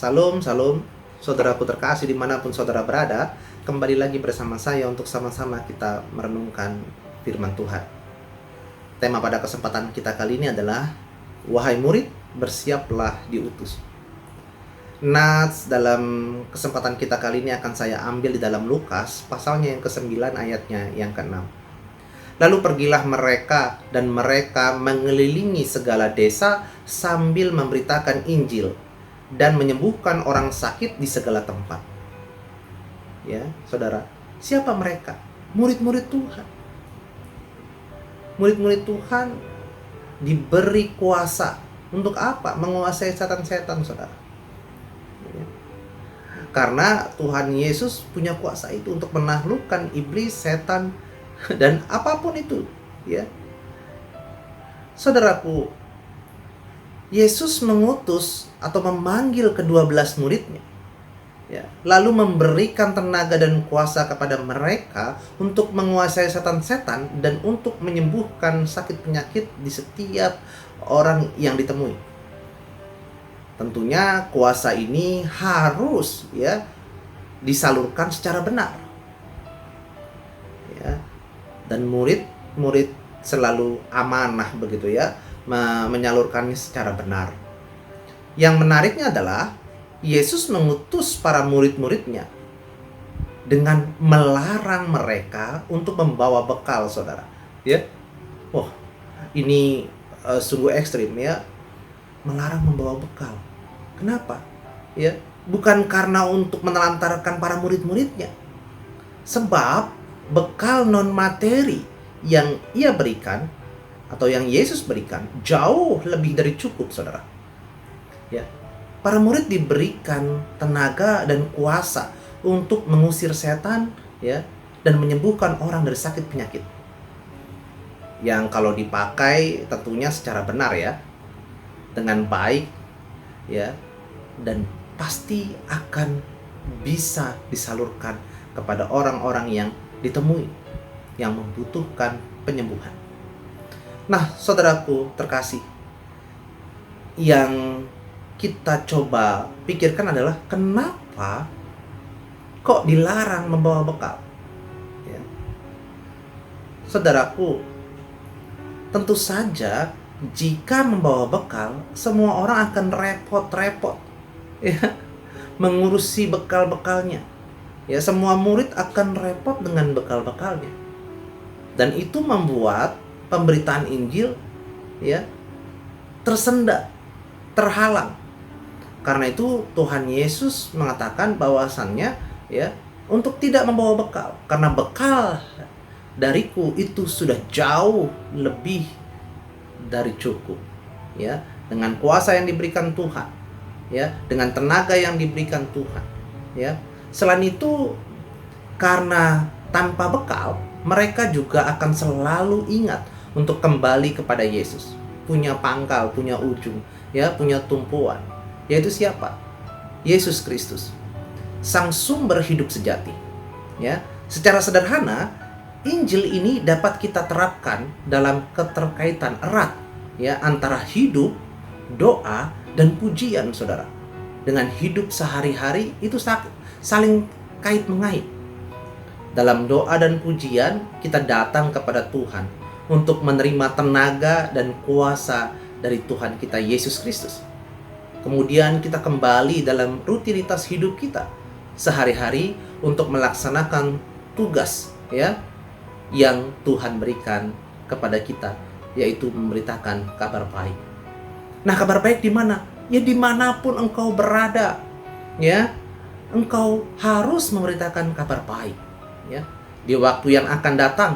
Salam, salam, saudaraku terkasih dimanapun saudara berada. Kembali lagi bersama saya untuk sama-sama kita merenungkan firman Tuhan. Tema pada kesempatan kita kali ini adalah wahai murid, bersiaplah diutus. Nats dalam kesempatan kita kali ini akan saya ambil di dalam Lukas, pasalnya yang ke-9 ayatnya yang ke-6. Lalu pergilah mereka dan mereka mengelilingi segala desa sambil memberitakan Injil dan menyembuhkan orang sakit di segala tempat. Ya, saudara, siapa mereka? Murid-murid Tuhan. Murid-murid Tuhan diberi kuasa untuk apa? Menguasai setan-setan, saudara. Ya. Karena Tuhan Yesus punya kuasa itu untuk menaklukkan iblis, setan, dan apapun itu. Ya, saudaraku, Yesus mengutus atau memanggil ke-12 muridnya, ya, lalu memberikan tenaga dan kuasa kepada mereka untuk menguasai setan-setan dan untuk menyembuhkan sakit penyakit di setiap orang yang ditemui. Tentunya kuasa ini harus disalurkan secara benar. Ya, dan murid-murid selalu amanah begitu ya, menyalurkannya secara benar. Yang menariknya adalah Yesus mengutus para murid-muridnya dengan melarang mereka untuk membawa bekal, saudara. Ya, ini sungguh ekstrim ya, melarang membawa bekal. Kenapa? Ya, bukan karena untuk menelantarkan para murid-muridnya, sebab bekal non materi yang ia berikan atau yang Yesus berikan jauh lebih dari cukup, saudara. Ya, para murid diberikan tenaga dan kuasa untuk mengusir setan, ya, dan menyembuhkan orang dari sakit penyakit. Yang kalau dipakai tentunya secara benar ya, dengan baik, ya, dan pasti akan bisa disalurkan kepada orang-orang yang ditemui yang membutuhkan penyembuhan. Nah, saudaraku terkasih, yang kita coba pikirkan adalah kenapa kok dilarang membawa bekal? Ya. Saudaraku, tentu saja jika membawa bekal, semua orang akan repot-repot ya, mengurusi bekal-bekalnya. Ya, semua murid akan repot dengan bekal-bekalnya. Dan itu membuat pemberitaan Injil ya tersendat, terhalang. Karena itu Tuhan Yesus mengatakan bahwasannya ya untuk tidak membawa bekal, karena bekal dariku itu sudah jauh lebih dari cukup. Ya, dengan kuasa yang diberikan Tuhan, ya, dengan tenaga yang diberikan Tuhan, ya. Selain itu, karena tanpa bekal, mereka juga akan selalu ingat untuk kembali kepada Yesus. Punya pangkal, punya ujung, ya, punya tumpuan. Yaitu siapa? Yesus Kristus, sang sumber hidup sejati. Ya, secara sederhana, Injil ini dapat kita terapkan dalam keterkaitan erat ya antara hidup, doa, dan pujian, saudara. Dengan hidup sehari-hari itu saling kait mengait. Dalam doa dan pujian kita datang kepada Tuhan untuk menerima tenaga dan kuasa dari Tuhan kita Yesus Kristus. Kemudian kita kembali dalam rutinitas hidup kita sehari-hari untuk melaksanakan tugas ya yang Tuhan berikan kepada kita, yaitu memberitakan kabar baik. Nah, kabar baik di mana? Ya dimanapun engkau berada, ya engkau harus memberitakan kabar baik. Ya, di waktu yang akan datang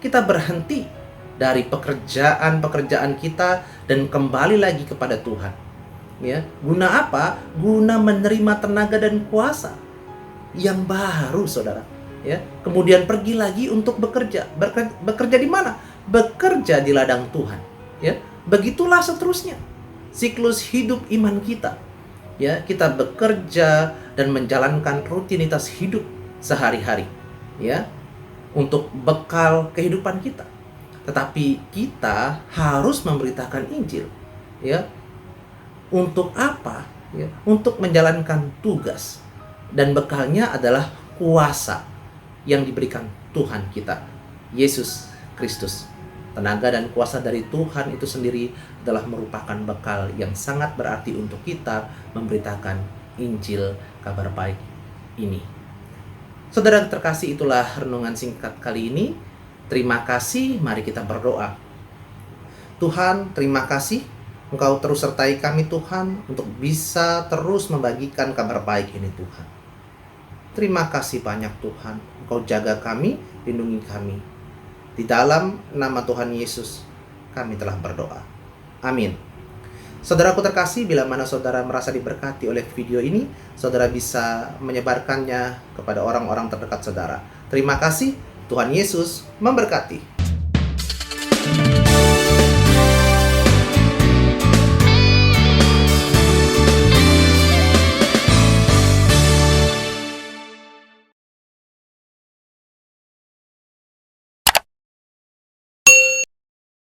kita berhenti dari pekerjaan kita dan kembali lagi kepada Tuhan. Ya, guna apa? Guna menerima tenaga dan kuasa yang baru, saudara. Ya, kemudian pergi lagi untuk bekerja. Bekerja di mana? Bekerja di ladang Tuhan. Ya, begitulah seterusnya siklus hidup iman kita. Ya, kita bekerja dan menjalankan rutinitas hidup sehari-hari. Ya, untuk bekal kehidupan kita. Tetapi kita harus memberitakan Injil. Ya, untuk apa? ya, untuk menjalankan tugas. Dan bekalnya adalah kuasa yang diberikan Tuhan kita, Yesus Kristus. Tenaga dan kuasa dari Tuhan itu sendiri adalah merupakan bekal yang sangat berarti untuk kita memberitakan Injil kabar baik ini. Saudara terkasih, itulah renungan singkat kali ini. Terima kasih, mari kita berdoa. Tuhan, terima kasih Engkau terus sertai kami Tuhan untuk bisa terus membagikan kabar baik ini Tuhan. Terima kasih banyak Tuhan, Engkau jaga kami, lindungi kami. Di dalam nama Tuhan Yesus kami telah berdoa. Amin. Saudaraku terkasih, bila mana saudara merasa diberkati oleh video ini, saudara bisa menyebarkannya kepada orang-orang terdekat saudara. Terima kasih, Tuhan Yesus memberkati.